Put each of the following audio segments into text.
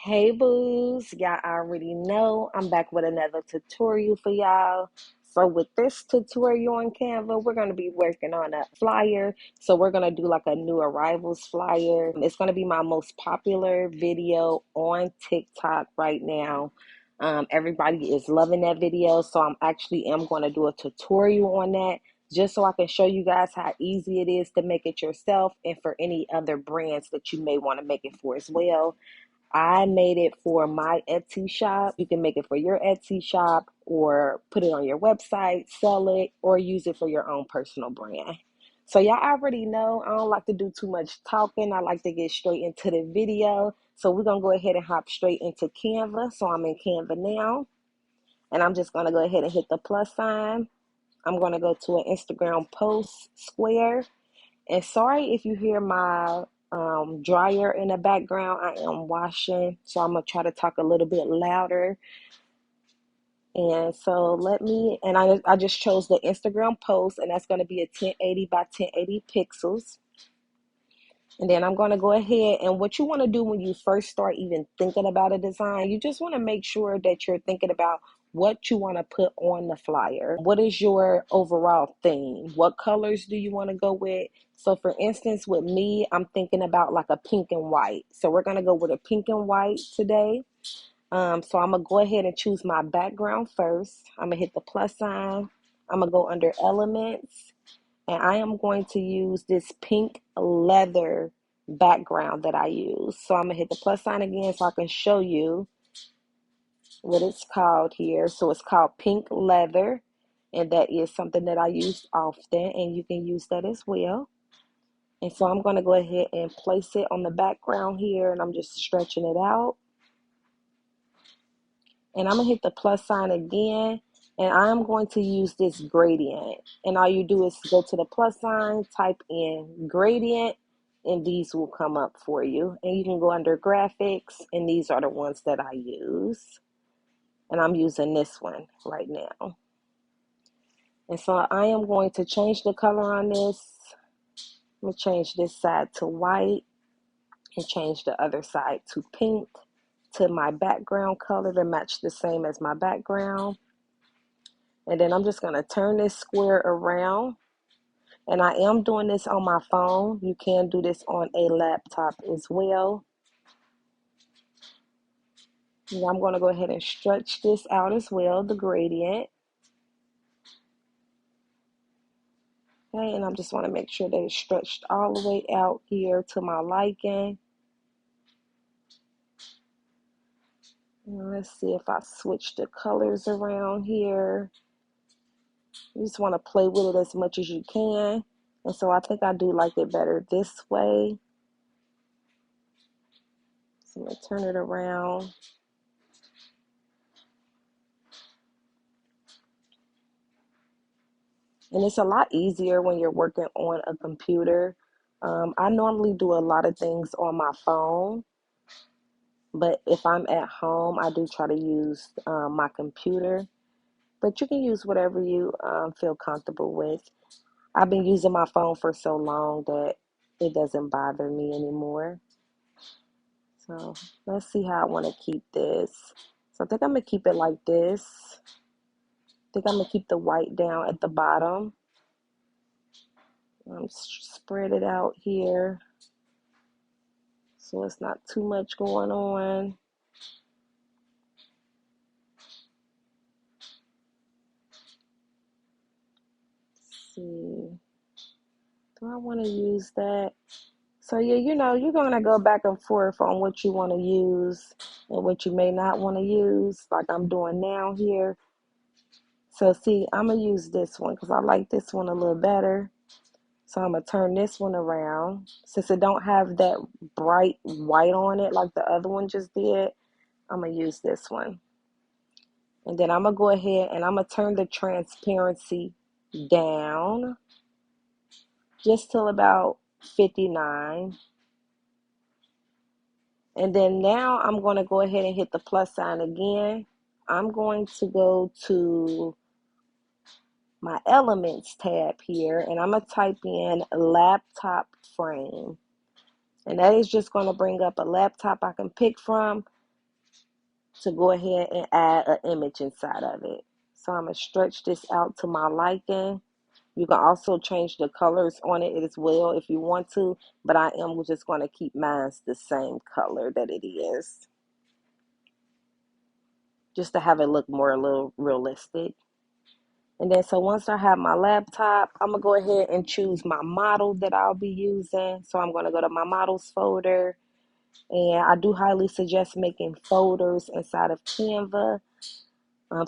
Hey boos, y'all already know I'm back with another tutorial for y'all. So with this tutorial on Canva, we're going to be working on a flyer. So we're going to do like a new arrivals flyer. It's going to be my most popular video on TikTok right now. Everybody is loving that video, so I'm going to do a tutorial on that just so I can show you guys how easy it is to make it yourself and for any other brands that you may want to make it for as well. I made it for my Etsy shop. You can make it for your Etsy shop or put it on your website, sell it, or use it for your own personal brand. So y'all already know I don't like to do too much talking. I like to get straight into the video. So we're going to go ahead and hop straight into Canva. So I'm in Canva now, and I'm just going to go ahead and hit the plus sign. I'm going to go to an Instagram post square. And sorry if you hear my dryer in the background. I am washing, so I'm going to try to talk a little bit louder. And so I just chose the Instagram post, and that's going to be a 1080 by 1080 pixels. And then I'm going to go ahead, and what you want to do when you first start even thinking about a design, you just want to make sure that you're thinking about what you want to put on the flyer. What is your overall theme? What colors do you want to go with? So for instance, with me, I'm thinking about like a pink and white. So we're going to go with a pink and white today. So I'm going to go ahead and choose my background first. I'm going to hit the plus sign. I'm going to go under elements. And I am going to use this pink leather background that I use. So I'm going to hit the plus sign again so I can show you what it's called here. So it's called pink leather, and that is something that I use often, and you can use that as well. And so I'm going to go ahead and place it on the background here, and I'm just stretching it out. And I'm going to hit the plus sign again, and I'm going to use this gradient. And all you do is go to the plus sign, type in gradient, and these will come up for you. And you can go under graphics, and these are the ones that I use. And I'm using this one right now. And so I am going to change the color on this. I'm going to change this side to white and change the other side to pink to my background color to match the same as my background. And then I'm just going to turn this square around. And I am doing this on my phone. You can do this on a laptop as well. And I'm going to go ahead and stretch this out as well, the gradient. Okay, and I just want to make sure that it's stretched all the way out here to my liking. And let's see if I switch the colors around here. You just want to play with it as much as you can. And so I think I do like it better this way. So I'm going to turn it around. And it's a lot easier when you're working on a computer. I normally do a lot of things on my phone, but if I'm at home, I do try to use my computer. But you can use whatever you feel comfortable with. I've been using my phone for so long that it doesn't bother me anymore. So let's see how I want to keep this. So I think I'm going to keep it like this. I think I'm going to keep the white down at the bottom. Spread it out here so it's not too much going on. Let's see, do I want to use that? So yeah, you're going to go back and forth on what you want to use and what you may not want to use, like I'm doing now here. So see, I'm going to use this one because I like this one a little better. So I'm going to turn this one around. Since it don't have that bright white on it like the other one just did, I'm going to use this one. And then I'm going to go ahead and I'm going to turn the transparency down just till about 59. And then now I'm going to go ahead and hit the plus sign again. I'm going to go to my elements tab here, and I'm going to type in laptop frame. And that is just going to bring up a laptop I can pick from. to go ahead and add an image inside of it. So I'm going to stretch this out to my liking. You can also change the colors on it as well if you want to, but I am just going to keep mine the same color that it is, just to have it look more a little realistic. And then so once I have my laptop, I'm going to go ahead and choose my model that I'll be using. So I'm going to go to my models folder, and I do highly suggest making folders inside of Canva,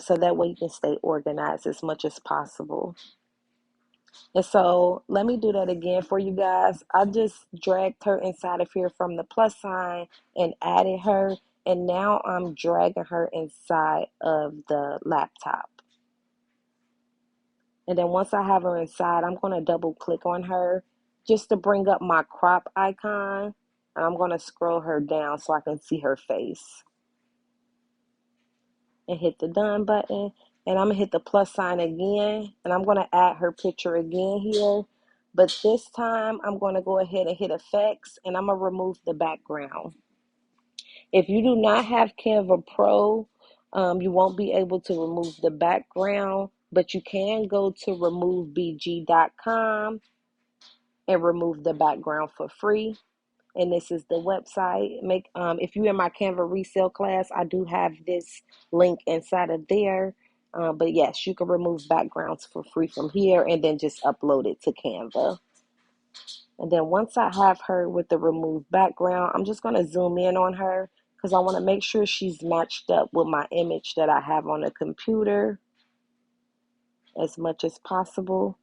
so that way you can stay organized as much as possible. And so let me do that again for you guys. I just dragged her inside of here from the plus sign and added her. And now I'm dragging her inside of the laptop. And then once I have her inside, I'm going to double click on her just to bring up my crop icon. And I'm going to scroll her down so I can see her face. And hit the done button. And I'm going to hit the plus sign again. And I'm going to add her picture again here. But this time, I'm going to go ahead and hit effects. And I'm going to remove the background. If you do not have Canva Pro, you won't be able to remove the background. But you can go to removebg.com and remove the background for free. And this is the website. If you're in my Canva resale class, I do have this link inside of there. But yes, you can remove backgrounds for free from here and then just upload it to Canva. And then once I have her with the removed background, I'm just going to zoom in on her because I want to make sure she's matched up with my image that I have on the computer as much as possible.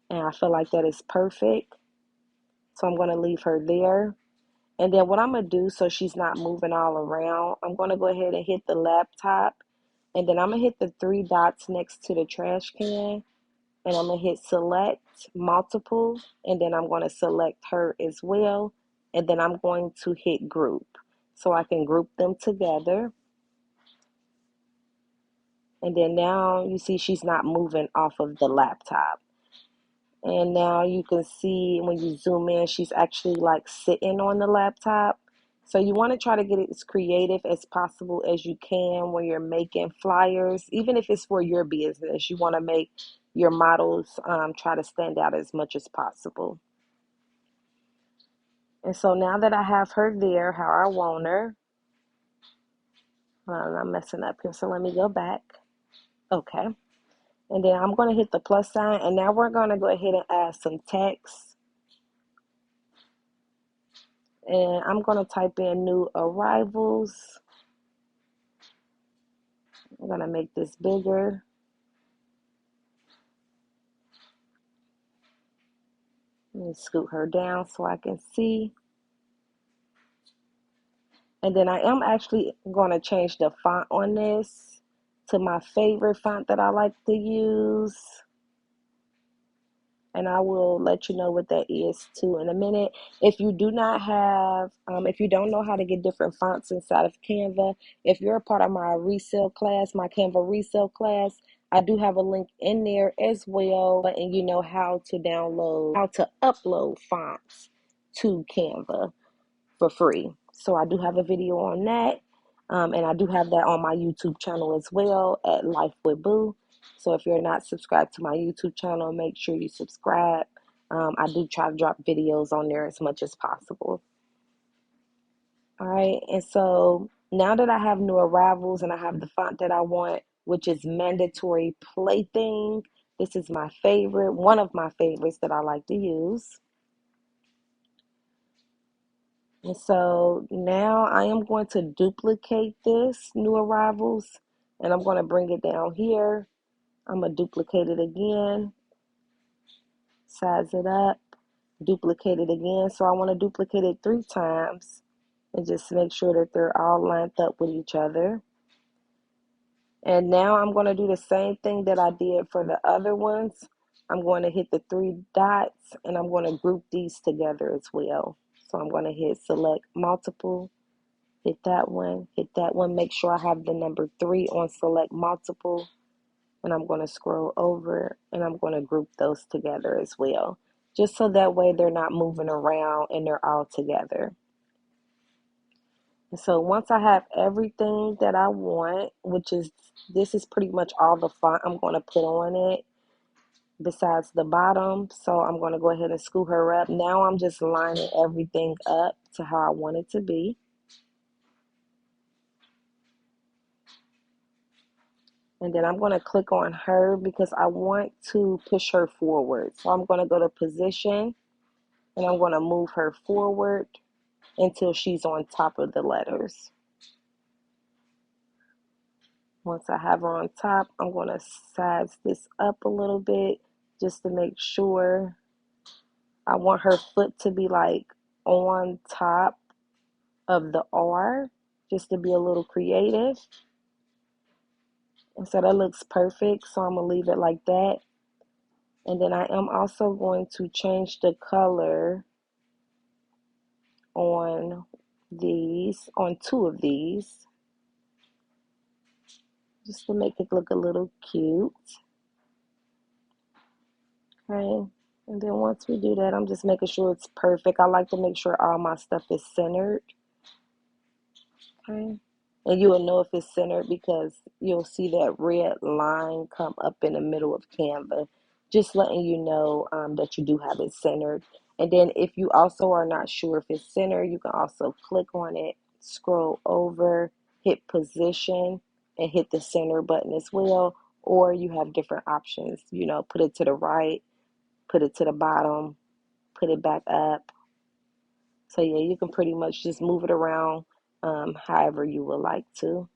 And I feel like that is perfect. So I'm going to leave her there. And then what I'm going to do so she's not moving all around, I'm going to go ahead and hit the laptop. And then I'm going to hit the three dots next to the trash can. And I'm going to hit select multiple. And then I'm going to select her as well. And then I'm going to hit group. So I can group them together. And then now you see she's not moving off of the laptop. And now you can see when you zoom in, she's actually like sitting on the laptop. So you want to try to get it as creative as possible as you can when you're making flyers. Even if it's for your business, you want to make your models try to stand out as much as possible. And so now that I have her there, how I want her, I'm messing up here, so let me go back. Okay. And then I'm going to hit the plus sign, and now we're going to go ahead and add some text. And I'm going to type in new arrivals. I'm going to make this bigger. Let me scoot her down so I can see. And then I am actually going to change the font on this to my favorite font that I like to use. And I will let you know what that is too in a minute. If you do not have, if you don't know how to get different fonts inside of Canva, if you're a part of my resale class, my Canva resale class, I do have a link in there as well, and you know how to upload fonts to Canva for free. So I do have a video on that, and I do have that on my YouTube channel as well at Life with Boo. So if you're not subscribed to my YouTube channel, make sure you subscribe. I do try to drop videos on there as much as possible. All right, and so now that I have new arrivals and I have the font that I want, which is Mandatory Plaything, this is my favorite, one of my favorites that I like to use. And so now I am going to duplicate this new arrivals, and I'm going to bring it down here. I'm going to duplicate it again, size it up, duplicate it again. So I want to duplicate it 3 times and just make sure that they're all lined up with each other. And now I'm going to do the same thing that I did for the other ones. I'm going to hit the 3 dots and I'm going to group these together as well. So I'm going to hit select multiple, hit that one, make sure I have the number 3 on select multiple, and I'm going to scroll over and I'm going to group those together as well, just so that way they're not moving around and they're all together. And so once I have everything that I want, which is, this is pretty much all the font I'm going to put on it besides the bottom. So I'm going to go ahead and scoot her up. Now I'm just lining everything up to how I want it to be. And then I'm going to click on her because I want to push her forward. So I'm going to go to position and I'm going to move her forward until she's on top of the letters. Once I have her on top, I'm going to size this up a little bit just to make sure. I want her foot to be like on top of the R, just to be a little creative. And so that looks perfect. So I'm going to leave it like that. And then I am also going to change the color on these, on two of these, just to make it look a little cute. Okay. And then once we do that, I'm just making sure it's perfect. I like to make sure all my stuff is centered. Okay. And you will know if it's centered because you'll see that red line come up in the middle of Canva, just letting you know that you do have it centered. And then if you also are not sure if it's centered, you can also click on it, scroll over, hit position, and hit the center button as well. Or you have different options, put it to the right, put it to the bottom, put it back up. So yeah, you can pretty much just move it around however you would like to.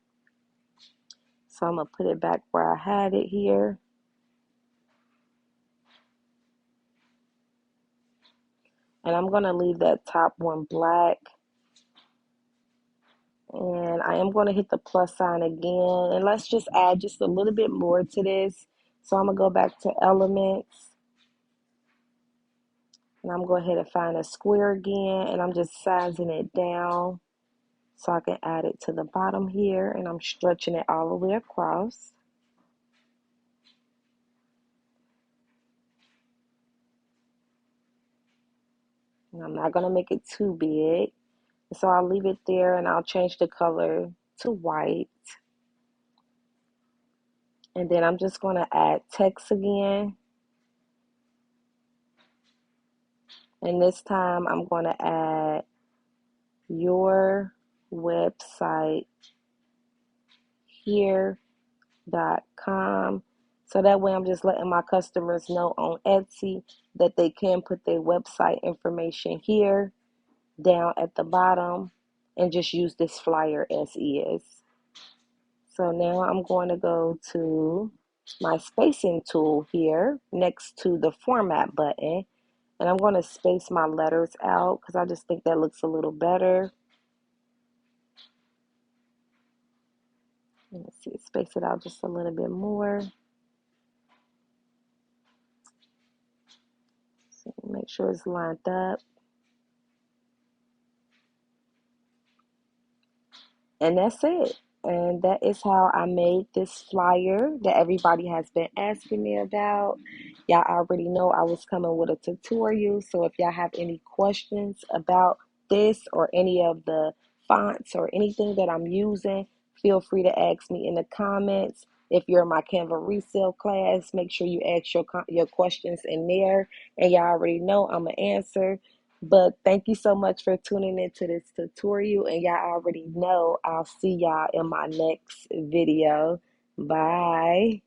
So I'm going to put it back where I had it here. And I'm going to leave that top one black. And I am going to hit the plus sign again. And let's just add just a little bit more to this. So I'm going to go back to elements. And I'm going to go ahead and find a square again. And I'm just sizing it down so I can add it to the bottom here. And I'm stretching it all the way across. And I'm not going to make it too big. So I'll leave it there and I'll change the color to white. And then I'm just going to add text again. And this time I'm going to add your website here.com. So that way I'm just letting my customers know on Etsy that they can put their website information here down at the bottom and just use this flyer as is. So now I'm going to go to my spacing tool here next to the format button. And I'm going to space my letters out because I just think that looks a little better. Let's see, space it out just a little bit more. So make sure it's lined up. And that's it. And that is how I made this flyer that everybody has been asking me about. Y'all already know I was coming with a tutorial. So if y'all have any questions about this or any of the fonts or anything that I'm using, feel free to ask me in the comments. If you're in my Canva resale class, make sure you ask your questions in there. And y'all already know I'm going to answer. But thank you so much for tuning into this tutorial. And y'all already know I'll see y'all in my next video. Bye.